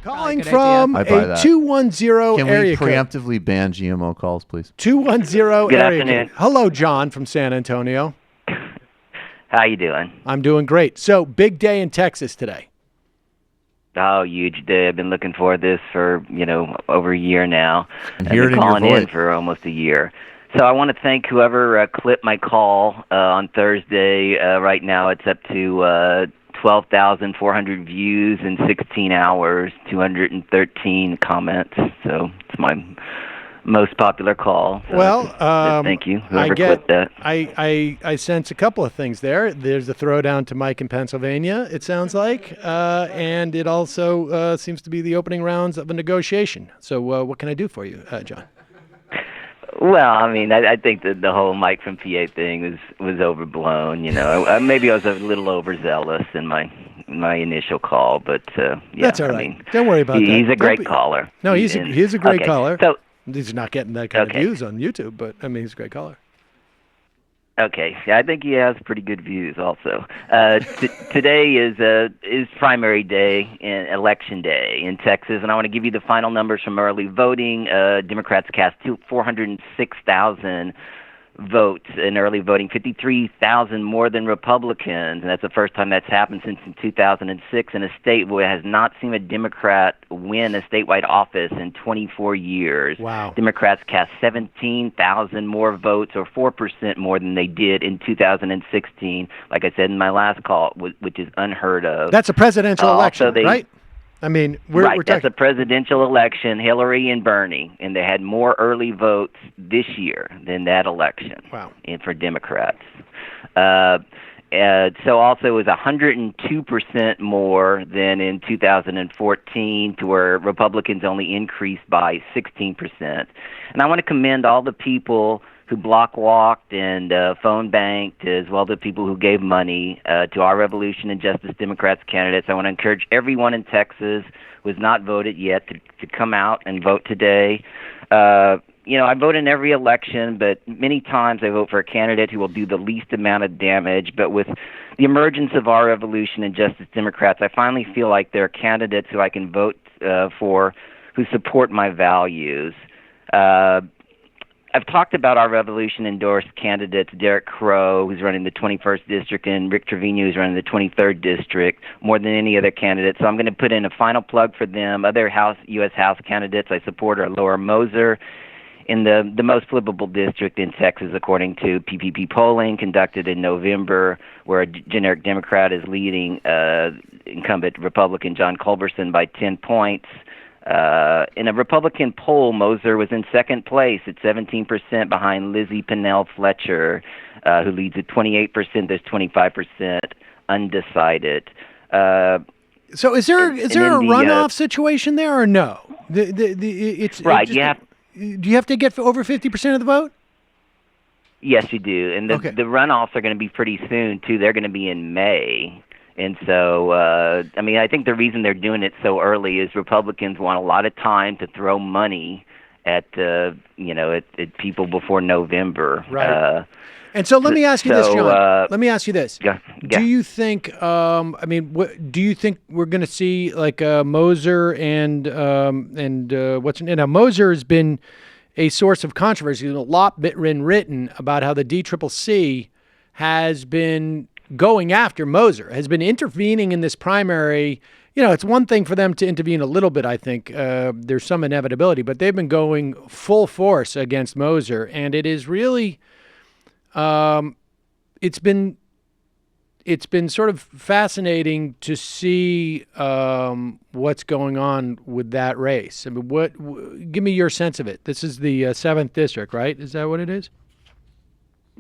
Calling from a 210 Can area we code. preemptively ban GMO calls, please? 210 Good area afternoon. code. Hello, John from San Antonio. How you doing? I'm doing great. So, big day in Texas today. Oh, huge day. I've been looking for this for, over a year now. And I've hear been it in your calling in voice. for almost a year. So I want to thank whoever clipped my call on Thursday. Right now it's up to 12,400 views in 16 hours, 213 comments. So it's my most popular call. So Well, thank you, whoever clipped that. I sense a couple of things there. There's a throwdown to Mike in Pennsylvania, it sounds like, and it also seems to be the opening rounds of a negotiation. So what can I do for you, John? Well, I mean, I think that the whole Mike from PA thing was overblown. Maybe I was a little overzealous in my initial call, but yeah, That's all right. I mean, Don't worry about that. He's a great caller. No, he's a great caller. So, he's not getting that kind of views on YouTube, but I mean, he's a great caller. okay, yeah, I think he has pretty good views also. Today is primary day and election day in Texas, and I want to give you the final numbers from early voting. Democrats cast 406,000 votes in early voting, 53,000 more than Republicans, and that's the first time that's happened since 2006 in a state where it has not seen a Democrat win a statewide office in 24 years. Wow. Democrats cast 17,000 more votes, or 4% more than they did in 2016, like I said in my last call, which is unheard of. That's a presidential election, right? I mean, we're Right, that's talking... a presidential election, Hillary and Bernie, and they had more early votes this year than that election. Wow. For Democrats. So also it was 102% more than in 2014, to where Republicans only increased by 16%. And I want to commend all the people who block walked and phone banked, as well as the people who gave money to our Revolution and Justice Democrats candidates. I want to encourage everyone in Texas who has not voted yet to come out and vote today. I vote in every election, but many times I vote for a candidate who will do the least amount of damage. But with the emergence of our Revolution and Justice Democrats, I finally feel like there are candidates who I can vote for who support my values. I've talked about our Revolution-endorsed candidates, Derek Crow, who's running the 21st District, and Rick Trevino, who's running the 23rd District, more than any other candidate. So I'm going to put in a final plug for them. Other U.S. House candidates I support are Laura Moser in the most flippable district in Texas, according to PPP polling conducted in November, where a generic Democrat is leading incumbent Republican John Culberson by 10 points. In a Republican poll, Moser was in second place at 17% behind Lizzie Pinnell Fletcher, who leads at 28%. There's 25% undecided. So is there a runoff situation there or no? It's right. Do you have to get over 50% of the vote? Yes, you do. And the runoffs are going to be pretty soon, too. They're going to be in May. And so, I think the reason they're doing it so early is Republicans want a lot of time to throw money at people before November. Right. And so let me ask you this, John. Let me ask you this. Yeah. Do you think, do you think we're going to see like Moser and what's now Moser has been a source of controversy. There's a lot been written about how the DCCC has been going after Moser, has been intervening in this primary. It's one thing for them to intervene a little bit, I think. There's some inevitability, but they've been going full force against Moser, and it is really, it's been sort of fascinating to see what's going on with that race. I mean, give me your sense of it. This is the 7th district, right? Is that what it is?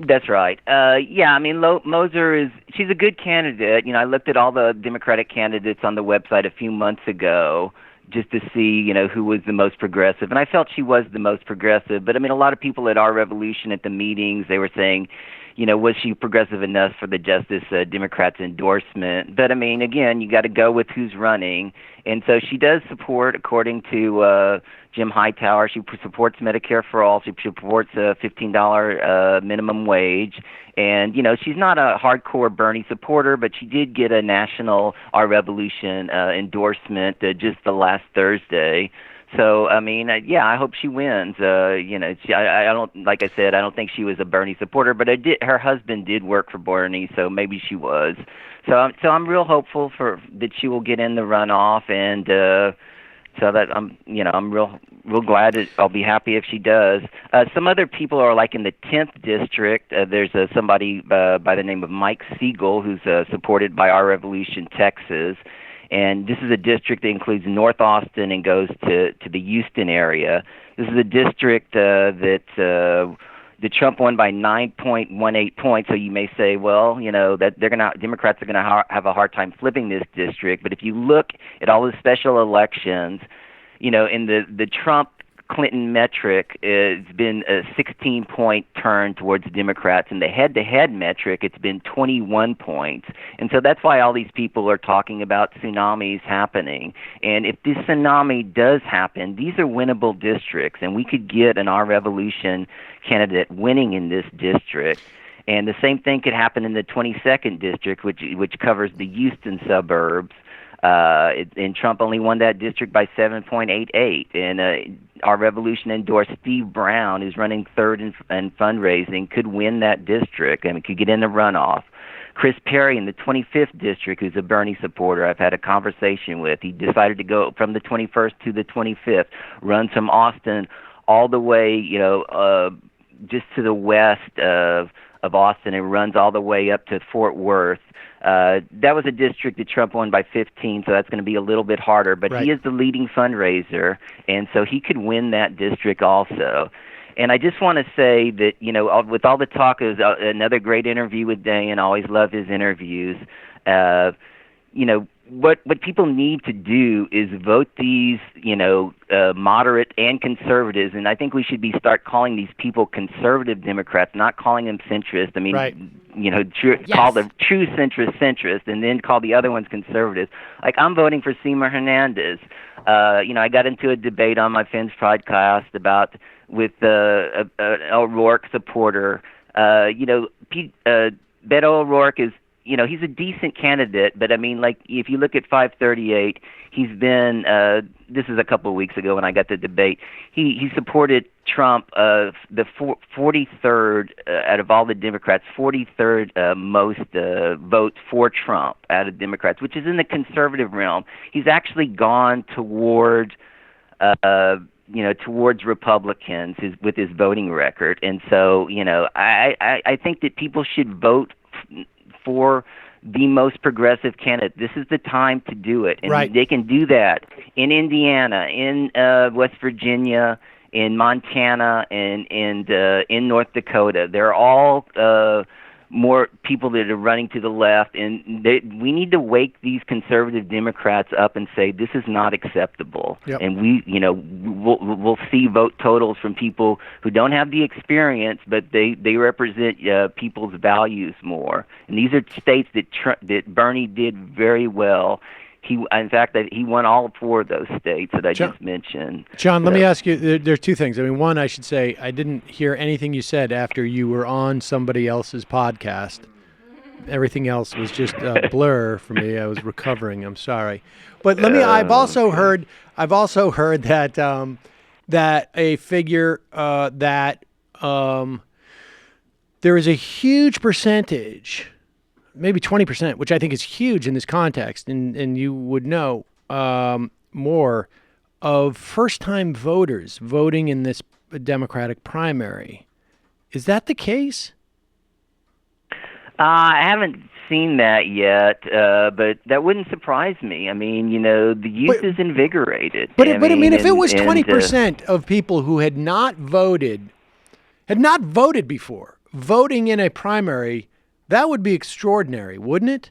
That's right. Moser she's a good candidate. I looked at all the Democratic candidates on the website a few months ago just to see, who was the most progressive. And I felt she was the most progressive. But, a lot of people at our Revolution at the meetings, they were saying, was she progressive enough for the Justice Democrats' endorsement? But I mean, again, you got to go with who's running, and so she does support, according to Jim Hightower, she supports Medicare for all. She supports a $15 minimum wage, and she's not a hardcore Bernie supporter, but she did get a national Our Revolution endorsement just the last Thursday. So, I mean, I hope she wins. I don't, like I said, I don't think she was a Bernie supporter, but her husband did work for Bernie, so maybe she was. So I'm real hopeful that she will get in the runoff, and so that I'm real glad. I'll be happy if she does. Some other people are like in the 10th district. There's somebody by the name of Mike Siegel who's supported by Our Revolution Texas. And this is a district that includes North Austin and goes to the Houston area. This is a district that Trump won by 9.18 points. So you may say, well, that Democrats are gonna have a hard time flipping this district. But if you look at all the special elections, in the Trump-Clinton metric, it's been a 16-point turn towards the Democrats. In the head-to-head metric, it's been 21 points. And so that's why all these people are talking about tsunamis happening. And if this tsunami does happen, these are winnable districts, and we could get an Our Revolution candidate winning in this district. And the same thing could happen in the 22nd district, which covers the Houston suburbs. And Trump only won that district by 7.88. And Our Revolution endorsed Steve Brown, who's running third in fundraising, could win that district and could get in the runoff. Chris Perry in the 25th district, who's a Bernie supporter, I've had a conversation with. He decided to go from the 21st to the 25th, runs from Austin all the way, just to the west of Austin, and runs all the way up to Fort Worth. That was a district that Trump won by 15, so that's going to be a little bit harder. But right. He is the leading fundraiser, and so he could win that district also. And I just want to say that, with all the talk, it was another great interview with Dan. I always love his interviews. What people need to do is vote these, moderate and conservatives, and I think we should start calling these people conservative Democrats, not calling them centrist. I mean, right. Call the true centrist, and then call the other ones conservatives. Like, I'm voting for Seymour Hernandez. I got into a debate on my Finn's podcast with an O'Rourke supporter. Beto O'Rourke is, he's a decent candidate, but I mean, like, if you look at 538, he's been, this is a couple of weeks ago when I got the debate, he supported Trump, the 43rd, out of all the Democrats, 43rd most votes for Trump out of Democrats, which is in the conservative realm. He's actually gone towards Republicans with his voting record. And so, I think that people should vote for the most progressive candidate. This is the time to do it. And right. They can do that in Indiana, in West Virginia, in Montana, and in North Dakota. They're all more people that are running to the left, and we need to wake these conservative Democrats up and say this is not acceptable. Yep. And we'll see vote totals from people who don't have the experience, but they represent people's values more. And these are states that Bernie did very well. In fact, he won all four of those states that I just mentioned. John, let me ask you, there are two things. I mean, one, I should say, I didn't hear anything you said after you were on somebody else's podcast. Everything else was just a blur for me. I was recovering. I'm sorry. But I've also heard that that a figure that there is a huge percentage, maybe 20%, which I think is huge in this context, and you would know more, of first-time voters voting in this Democratic primary. Is that the case? I haven't seen that yet, but that wouldn't surprise me. I mean, the youth is invigorated. But I mean, if it was 20% of people who had not voted before, voting in a primary, that would be extraordinary, wouldn't it?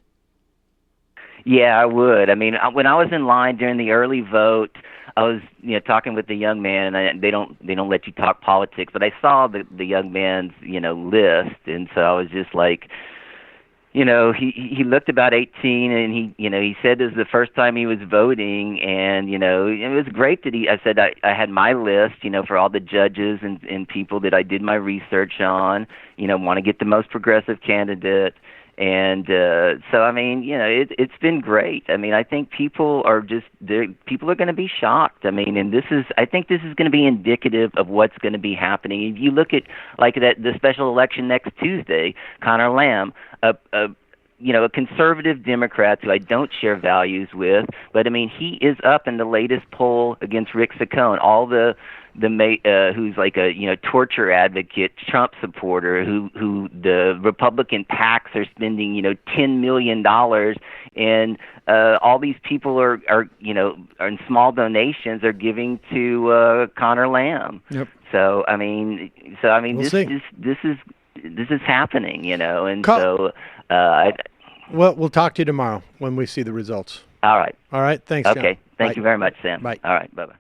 Yeah, I would. I mean, when I was in line during the early vote, was talking with the young man, and they don't let you talk politics, but I saw the young man's list, and so I was just like, he looked about 18, and he said this is the first time he was voting, and it was great that I said I had my list, for all the judges and people that I did my research on, want to get the most progressive candidate. And so, I mean, it's been great. I mean, I think people are going to be shocked. I mean, and I think this is going to be indicative of what's going to be happening. If you look at the special election next Tuesday, Connor Lamb, a conservative Democrat who I don't share values with, but I mean, he is up in the latest poll against Rick Saccone. All who's like a torture advocate, Trump supporter, who the Republican PACs are spending $10 million, and all these people are in small donations are giving to Connor Lamb. Yep. So I mean, We'll see. this is happening, and Well, I. we'll talk to you tomorrow when we see the results. All right. All right. Thanks, John. Okay. Thank Bye. you very much, Sam. Bye. All right. Bye-bye.